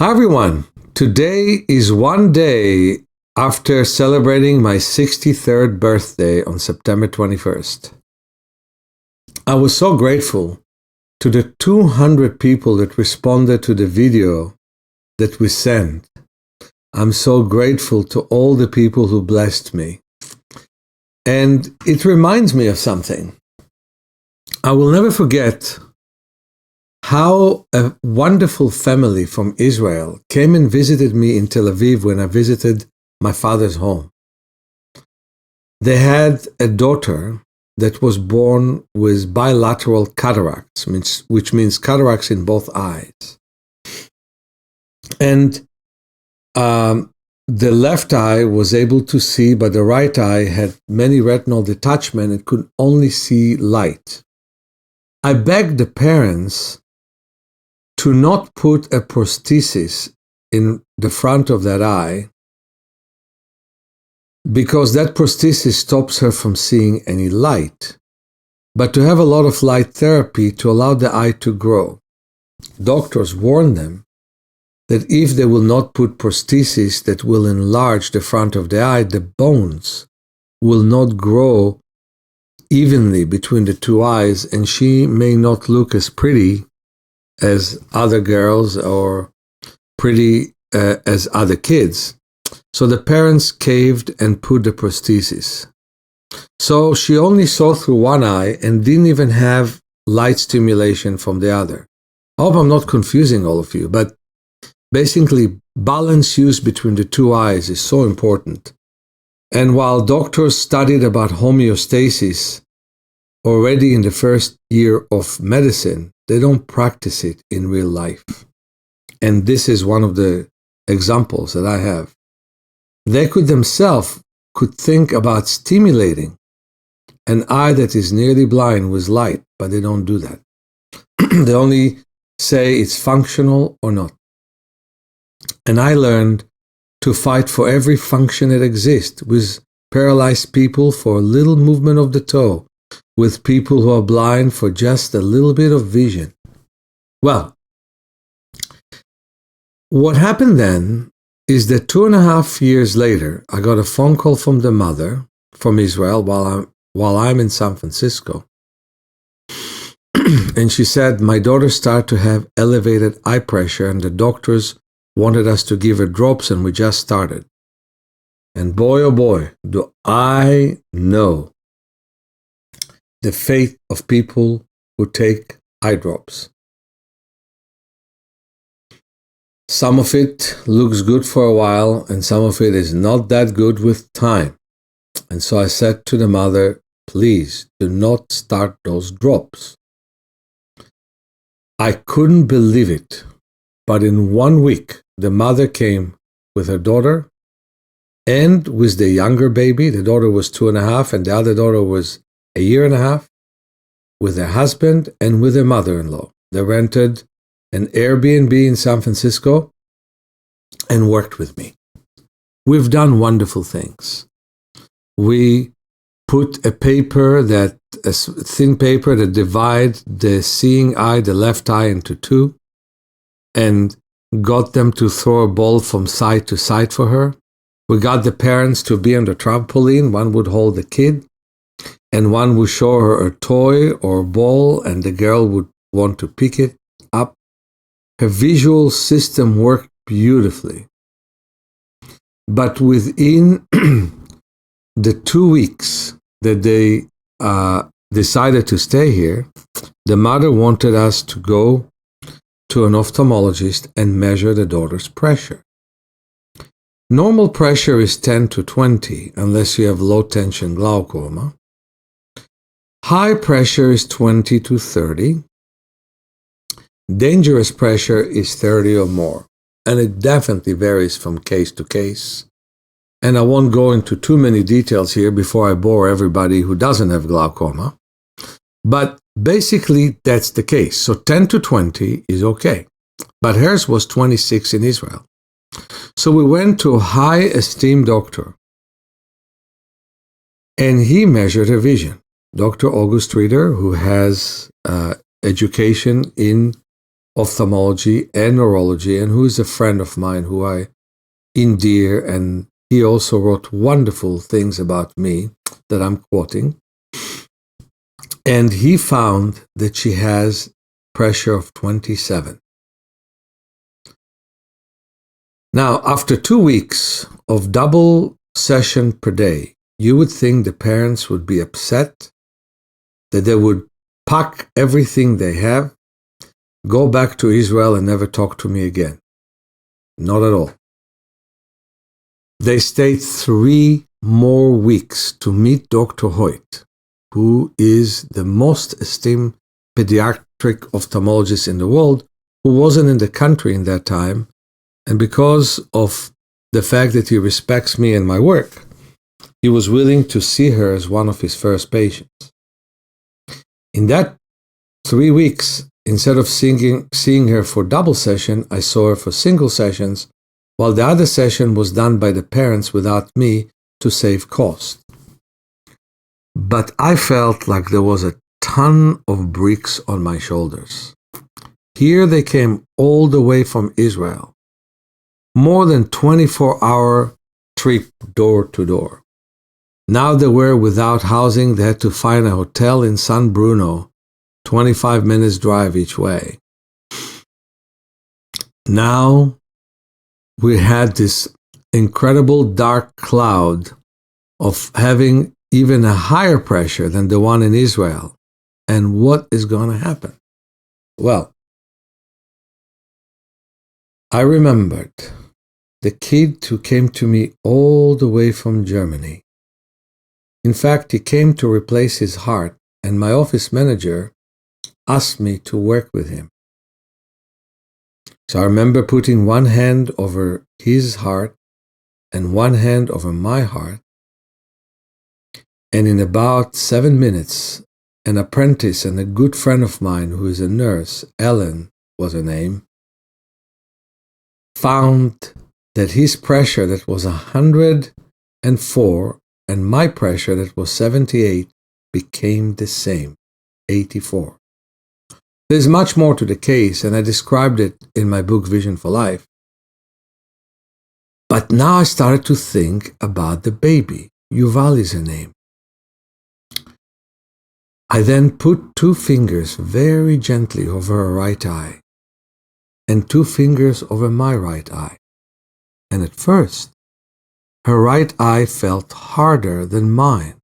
Hi everyone, today is one day after celebrating my 63rd birthday on September 21st. I was so grateful to the 200 people that responded to the video that we sent. I'm so grateful to all the people who blessed me. And it reminds me of something. I will never forget how a wonderful family from Israel came and visited me in Tel Aviv when I visited my father's home. They had a daughter that was born with bilateral cataracts, which means cataracts in both eyes. And the left eye was able to see, but the right eye had many retinal detachment and could only see light. I begged the parents to not put a prosthesis in the front of that eye because that prosthesis stops her from seeing any light, but to have a lot of light therapy to allow the eye to grow. Doctors warned them that if they will not put prosthesis that will enlarge the front of the eye, the bones will not grow evenly between the two eyes, and she may not look as pretty as other girls or pretty as other kids. So the parents caved and put the prosthesis. So she only saw through one eye and didn't even have light stimulation from the other. I hope I'm not confusing all of you, but basically balance use between the two eyes is so important. And while doctors studied about homeostasis already in the first year of medicine, they don't practice it in real life. And this is one of the examples that I have. They themselves could think about stimulating an eye that is nearly blind with light, but they don't do that. They only say it's functional or not. And I learned to fight for every function that exists, with paralyzed people for a little movement of the toe, with people who are blind for just a little bit of vision. Well, what happened then is that 2.5 years later, I got a phone call from the mother from Israel while I'm in San Francisco. And she said, my daughter started to have elevated eye pressure and the doctors wanted us to give her drops and we just started. And boy, oh boy, do I know the fate of people who take eye drops. Some of it looks good for a while, and some of it is not that good with time. And so I said to the mother, please do not start those drops. I couldn't believe it, but in 1 week, the mother came with her daughter and with the younger baby. The daughter was 2.5 and the other daughter was 1.5 years, with her husband and with her mother-in-law. They rented an Airbnb in San Francisco and worked with me. We've done wonderful things. We put a thin paper that divides the seeing eye, the left eye, into two, and got them to throw a ball from side to side for her. We got the parents to be on the trampoline. One would hold the kid, and one would show her a toy or a ball, and the girl would want to pick it up. Her visual system worked beautifully. But within the 2 weeks that they decided to stay here, the mother wanted us to go to an ophthalmologist and measure the daughter's pressure. Normal pressure is 10 to 20, unless you have low tension glaucoma. High pressure is 20 to 30. Dangerous pressure is 30 or more, and it definitely varies from case to case. And I won't go into too many details here before I bore everybody who doesn't have glaucoma. But basically, that's the case. So 10 to 20 is okay. But hers was 26 in Israel. So we went to a high-esteemed doctor, and he measured her vision. Dr. August Rieder, who has education in ophthalmology and neurology, and who is a friend of mine who I endear, and he also wrote wonderful things about me that I'm quoting. And he found that she has pressure of 27. Now, after 2 weeks of double session per day, you would think the parents would be upset, that they would pack everything they have, go back to Israel and never talk to me again. Not at all. They stayed 3 more weeks to meet Dr. Hoyt, who is the most esteemed pediatric ophthalmologist in the world, who wasn't in the country in that time. And because of the fact that he respects me and my work, he was willing to see her as one of his first patients. In that 3 weeks, instead of seeing her for double session, I saw her for single sessions, while the other session was done by the parents without me to save cost. But I felt like there was a ton of bricks on my shoulders. Here they came all the way from Israel. More than 24-hour trip door to door. Now they were without housing. They had to find a hotel in San Bruno, 25 minutes drive each way. Now we had this incredible dark cloud of having even a higher pressure than the one in Israel. And what is going to happen? Well, I remembered the kid who came to me all the way from Germany. In fact, he came to replace his heart, and my office manager asked me to work with him. So I remember putting one hand over his heart and one hand over my heart. And in about 7 minutes, an apprentice and a good friend of mine who is a nurse, Ellen was her name, found that his pressure that was 104 and my pressure that was 78 became the same, 84. There's much more to the case, and I described it in my book, Vision for Life. But now I started to think about the baby. Yuval is her name. I then put 2 fingers very gently over her right eye and 2 fingers over my right eye. And at first, her right eye felt harder than mine,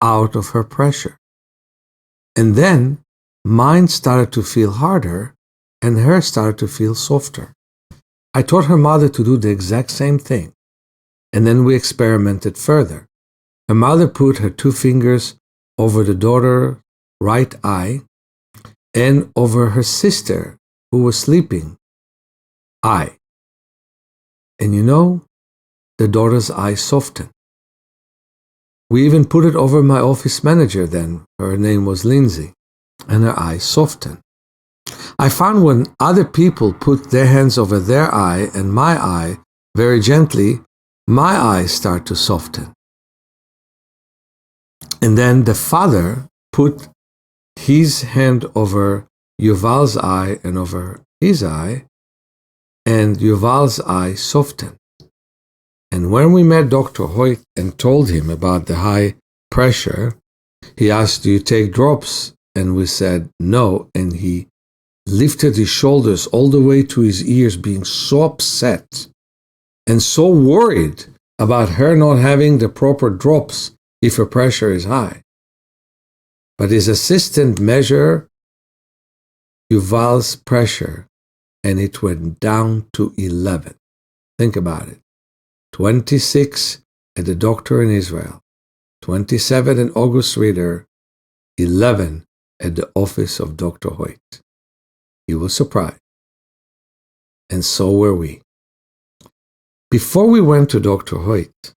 out of her pressure. And then mine started to feel harder and hers started to feel softer. I taught her mother to do the exact same thing. And then we experimented further. Her mother put her 2 fingers over the daughter's right eye and over her sister who was sleeping eye. And you know, the daughter's eye softened. We even put it over my office manager then. Her name was Lindsay, and her eye softened. I found when other people put their hands over their eye and my eye very gently, my eyes start to soften. And then the father put his hand over Yuval's eye and over his eye, and Yuval's eye softened. And when we met Dr. Hoyt and told him about the high pressure, he asked, "Do you take drops?" And we said no, and he lifted his shoulders all the way to his ears, being so upset and so worried about her not having the proper drops if her pressure is high. But his assistant measured Yuval's pressure, and it went down to 11. Think about it. 26 at the doctor in Israel, 27 in August Reader, 11 at the office of Dr. Hoyt. He was surprised. And so were we. Before we went to Dr. Hoyt,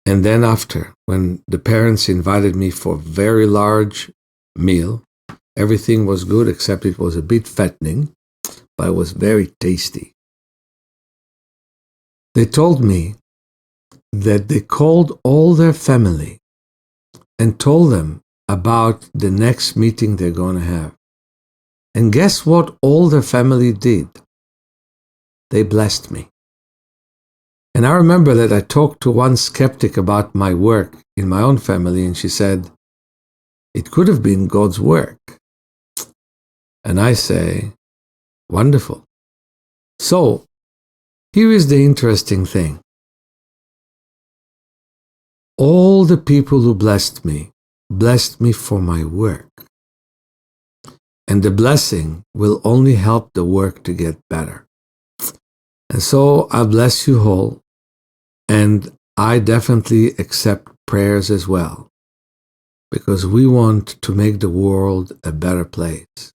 and then after, when the parents invited me for a very large meal, everything was good except it was a bit fattening, but it was very tasty. They told me that they called all their family and told them about the next meeting they're going to have. And guess what all their family did? They blessed me. And I remember that I talked to one skeptic about my work in my own family, and she said, it could have been God's work. And I say, wonderful. So, here is the interesting thing. All the people who blessed me for my work. And the blessing will only help the work to get better. And so I bless you all, and I definitely accept prayers as well, because we want to make the world a better place,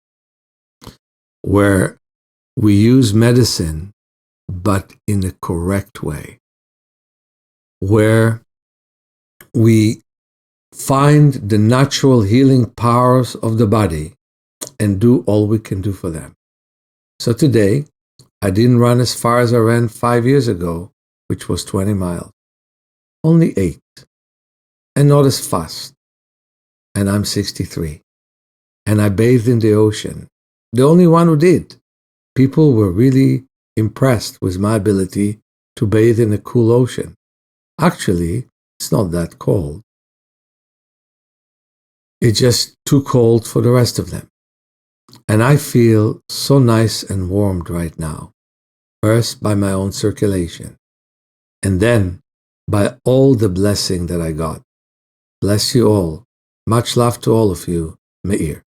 where we use medicine, but in a correct way, where we find the natural healing powers of the body and do all we can do for them. So today, I didn't run as far as I ran 5 years ago, which was 20 miles. Only 8. And not as fast. And I'm 63. And I bathed in the ocean. The only one who did. People were really impressed with my ability to bathe in a cool ocean. Actually, it's not that cold. It's just too cold for the rest of them. And I feel so nice and warmed right now. First, by my own circulation. And then, by all the blessing that I got. Bless you all. Much love to all of you. Meir.